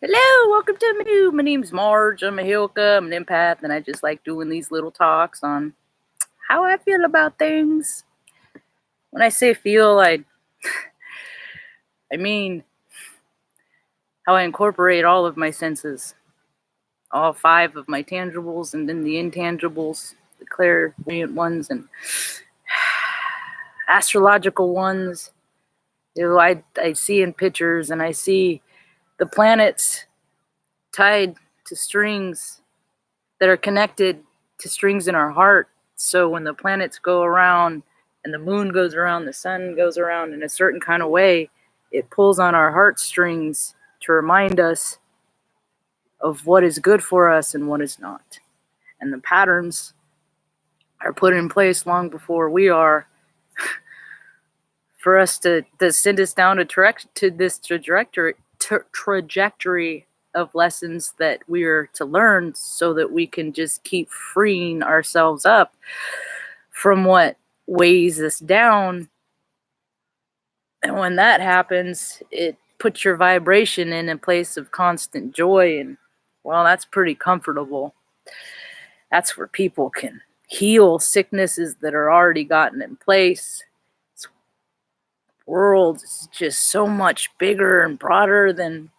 Hello, welcome to my name's Marge. I'm a Hilka. I'm an empath, and I just like doing these little talks on how I feel about things. When I say feel, I mean how I incorporate all of my senses, all 5 of my tangibles, and then the intangibles, the clairvoyant ones and astrological ones. I see in pictures, and I see the planets tied to strings that are connected to strings in our heart. So when the planets go around and the moon goes around, the sun goes around in a certain kind of way, it pulls on our heartstrings to remind us of what is good for us and what is not. And the patterns are put in place long before we are for us to send us down to this trajectory of lessons that we're to learn, so that we can just keep freeing ourselves up from what weighs us down. And when that happens, it puts your vibration in a place of constant joy, and well, that's pretty comfortable. That's where people can heal sicknesses that are already gotten in place. This world is just so much bigger and broader than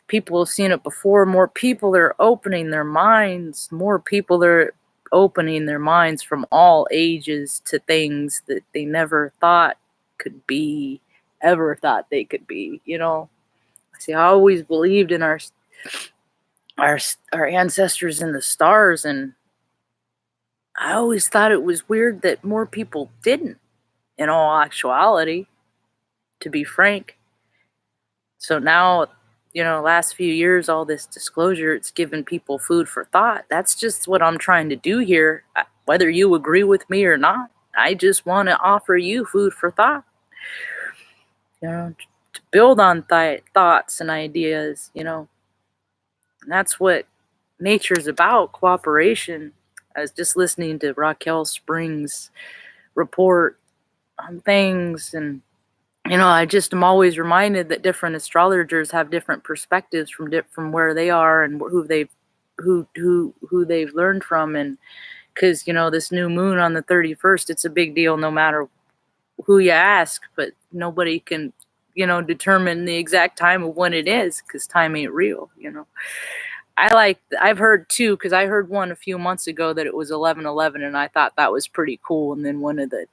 people have seen it before. More people are opening their minds. More people are opening their minds from all ages to things that they never thought could be, ever thought they could be. See, I always believed in our ancestors in the stars, and I always thought it was weird that more people didn't, in all actuality, to be frank. So now, last few years, all this disclosure, it's given people food for thought. That's just what I'm trying to do here. Whether you agree with me or not, I just want to offer you food for thought. To build on thoughts and ideas, and that's what nature's about, cooperation. I was just listening to Raquel Springs' report on things, and I just am always reminded that different astrologers have different perspectives from where they are and who they've learned from. And because this new moon on the 31st, it's a big deal no matter who you ask, but nobody can determine the exact time of when it is, because time ain't real. I've heard two, because I heard one a few months ago that it was 11/11, and I thought that was pretty cool. And then one of the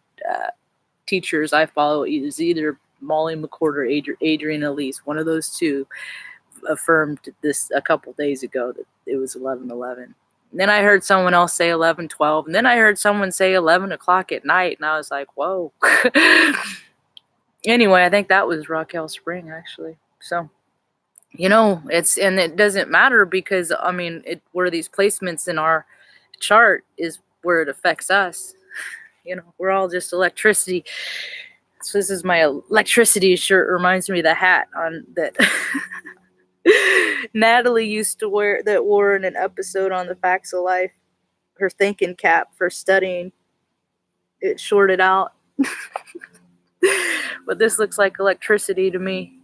teachers I follow is either Molly McCord or Adrian Elise. One of those two affirmed this a couple days ago that it was 11/11. And then I heard someone else say 11/12, and then I heard someone say 11 o'clock at night, and I was like, whoa. Anyway, I think that was Raquel Spring, actually. So, and it doesn't matter, because where these placements in our chart is where it affects us. We're all just electricity. So this is my electricity shirt. It reminds me of the hat on that Natalie used to wear, that wore in an episode on The Facts of Life. Her thinking cap for studying. It shorted out. But this looks like electricity to me.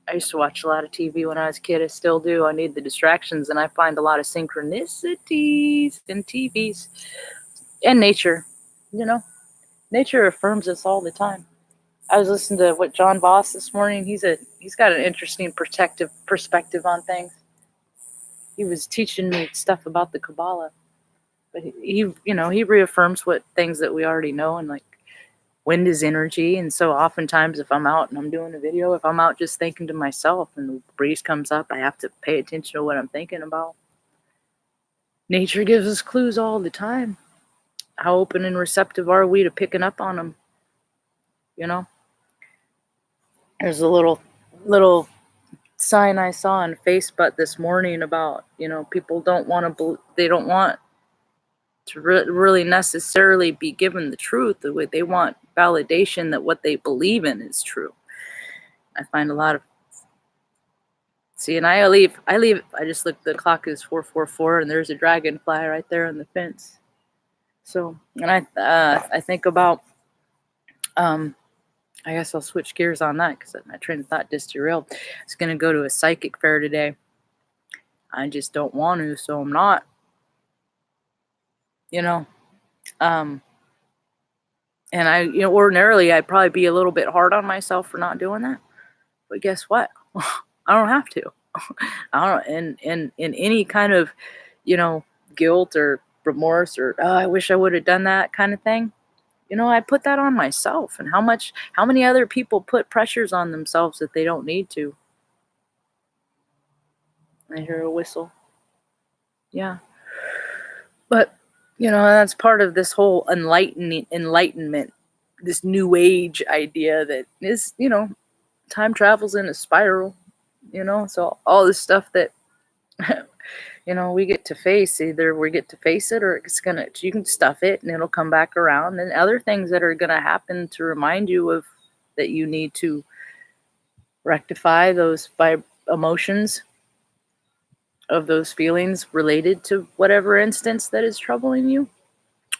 I used to watch a lot of TV when I was a kid. I still do. I need the distractions, and I find a lot of synchronicities in TVs and nature. Nature affirms us all the time. I was listening to what John Voss this morning. He's got an interesting perspective on things. He was teaching me stuff about the Kabbalah, but he reaffirms what things that we already know, and like wind is energy. And so oftentimes, if I'm out and I'm doing a video, if I'm out just thinking to myself and the breeze comes up, I have to pay attention to what I'm thinking about. Nature gives us clues all the time. How open and receptive are we to picking up on them? There's a little sign I saw on Facebook this morning about, people don't want to really necessarily be given the truth. The way they want validation that what they believe in is true. I find a lot of, and I just looked, the clock is 4:44, and there's a dragonfly right there on the fence. So, and I think about, I guess I'll switch gears on that, because my train of thought just derailed. I was going to go to a psychic fair today, I just don't want to, so I'm not, you know. Um, and ordinarily I'd probably be a little bit hard on myself for not doing that. But guess what? I don't have to. I don't, in any kind of, you know, guilt or remorse or, oh, I wish I would have done that kind of thing. I put that on myself. And how many other people put pressures on themselves that they don't need to? I hear a whistle. Yeah. But, that's part of this whole enlightenment, this new age idea that is, time travels in a spiral, so all this stuff that, we get to face, either we get to face it or you can stuff it and it'll come back around, and other things that are going to happen to remind you of that you need to rectify those emotions of those feelings related to whatever instance that is troubling you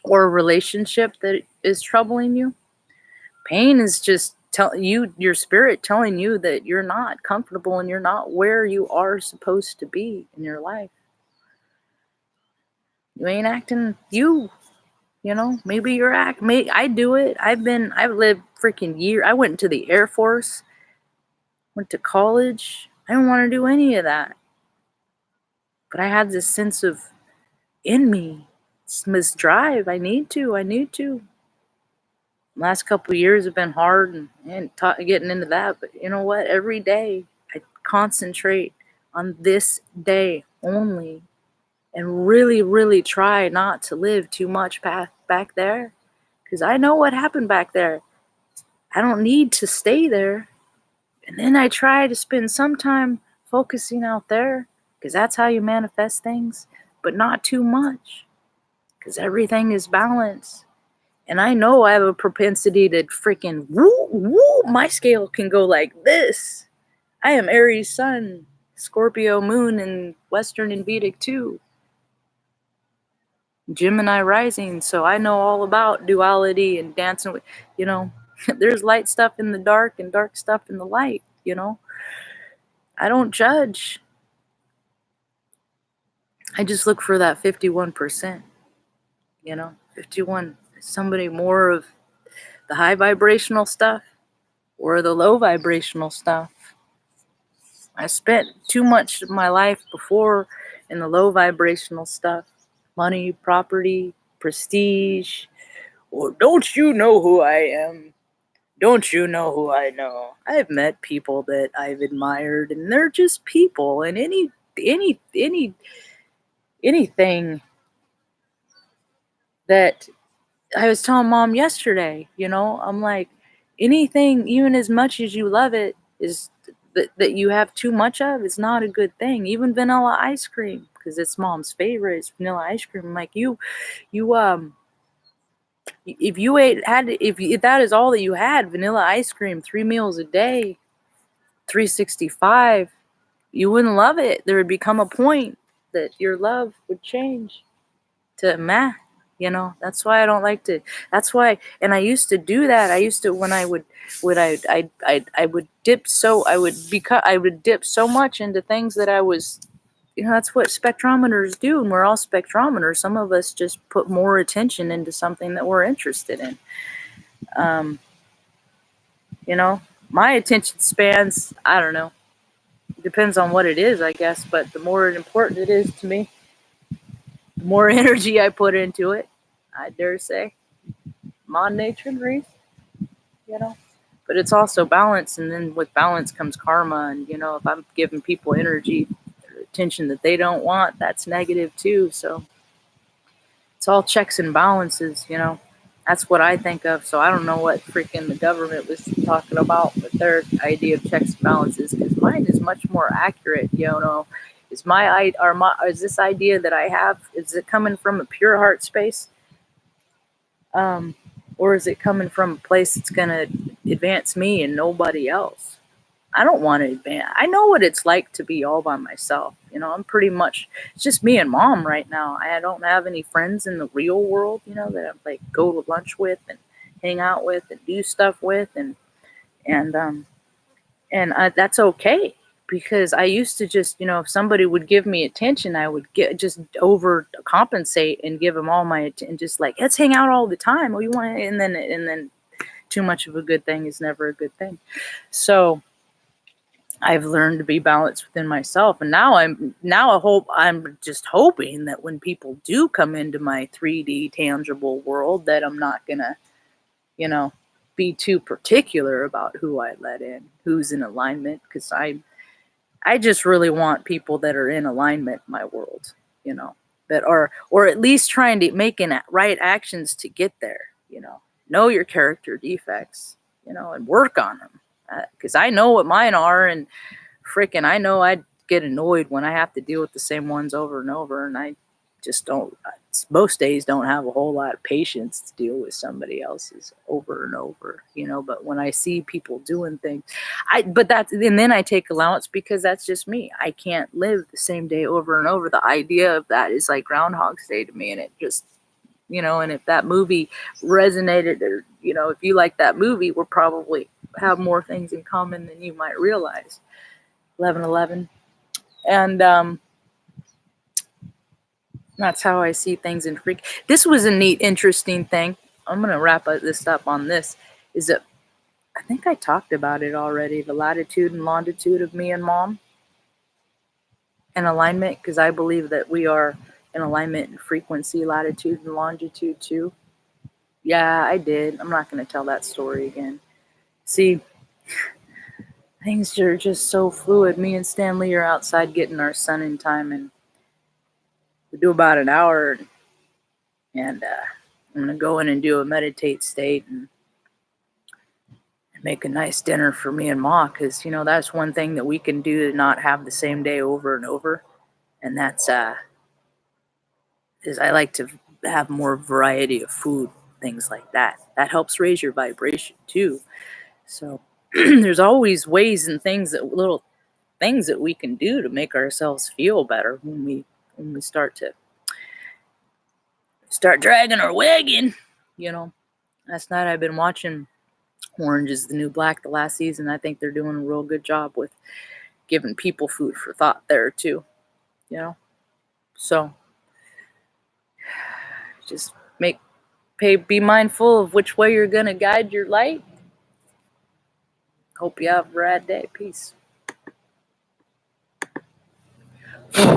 or a relationship that is troubling you. Pain is just your spirit telling you that you're not comfortable and you're not where you are supposed to be in your life. You ain't acting maybe I do it. I've lived freaking years. I went to the Air Force, went to college. I don't want to do any of that. But I had this sense of in me, this drive. I need to. Last couple of years have been hard and getting into that. But you know what? Every day I concentrate on this day only and really, really try not to live too much back there. Because I know what happened back there. I don't need to stay there. And then I try to spend some time focusing out there, because that's how you manifest things, but not too much, because everything is balance. And I know I have a propensity to freaking woo, my scale can go like this. I am Aries Sun, Scorpio Moon, and Western and Vedic too. Gemini rising, so I know all about duality and dancing with, there's light stuff in the dark and dark stuff in the light, I don't judge. I just look for that 51%, 51, somebody more of the high vibrational stuff or the low vibrational stuff. I spent too much of my life before in the low vibrational stuff. Money, property, prestige. Or don't you know who I am? Don't you know who I know? I've met people that I've admired, and they're just people. And anything that I was telling Mom yesterday, I'm like, anything, even as much as you love it, is that you have too much of, it's not a good thing. Even vanilla ice cream, because it's Mom's favorite, is vanilla ice cream. I'm like, if that is all that you had, vanilla ice cream, 3 meals a day, 365, you wouldn't love it. There would become a point that your love would change to meh. That's why I don't like to. That's why, and I used to do that. I used to, when I would dip so much into things that I was, that's what spectrometers do, and we're all spectrometers. Some of us just put more attention into something that we're interested in. My attention spans, I don't know. It depends on what it is, I guess, but the more important it is to me, the more energy I put into it, I dare say. Mod nature agrees, But it's also balance, and then with balance comes karma. And, if I'm giving people energy or attention that they don't want, that's negative too. So it's all checks and balances, That's what I think of. So I don't know what freaking the government was talking about with their idea of checks and balances, because mine is much more accurate, Is this idea that I have, is it coming from a pure heart space? Or is it coming from a place that's going to advance me and nobody else? I don't want to advance. I know what it's like to be all by myself. I'm pretty much, it's just me and Mom right now. I don't have any friends in the real world, that I go to lunch with and hang out with and do stuff with. And that's okay. because I used to just, if somebody would give me attention, I would just overcompensate and give them all my attention, just like, let's hang out all the time. Oh, you want to, and then too much of a good thing is never a good thing. So I've learned to be balanced within myself, and I'm just hoping that when people do come into my 3D tangible world, that I'm not gonna, be too particular about who I let in, who's in alignment, because I just really want people that are in alignment in my world, that are, or at least trying to making right actions to get there, know your character defects, and work on them. Because I know what mine are, and freaking, I know I'd get annoyed when I have to deal with the same ones over and over, and I just don't, most days don't have a whole lot of patience to deal with somebody else's over and over, but when I see people doing things, and then I take allowance, because that's just me. I can't live the same day over and over. The idea of that is like Groundhog's Day to me, and it just, and if that movie resonated, or, if you like that movie, we'll probably have more things in common than you might realize. 11/11. And that's how I see things in freak. This was a neat, interesting thing. I'm going to wrap this up on this. Is that I think I talked about it already, the latitude and longitude of me and Mom, and alignment, because I believe that we are in alignment in frequency, latitude, and longitude too. Yeah, I did. I'm not going to tell that story again. See, things are just so fluid. Me and Stanley are outside getting our sun in time, and we do about an hour, and I'm going to go in and do a meditate state and make a nice dinner for me and Ma, because, that's one thing that we can do to not have the same day over and over. And that's, is I like to have more variety of food, things like that. That helps raise your vibration too. So there's always ways and little things that we can do to make ourselves feel better when we start dragging our wagon. Last night I've been watching Orange is the New Black, the last season. I think they're doing a real good job with giving people food for thought there too. So just be mindful of which way you're gonna guide your light. Hope you have a rad day. Peace.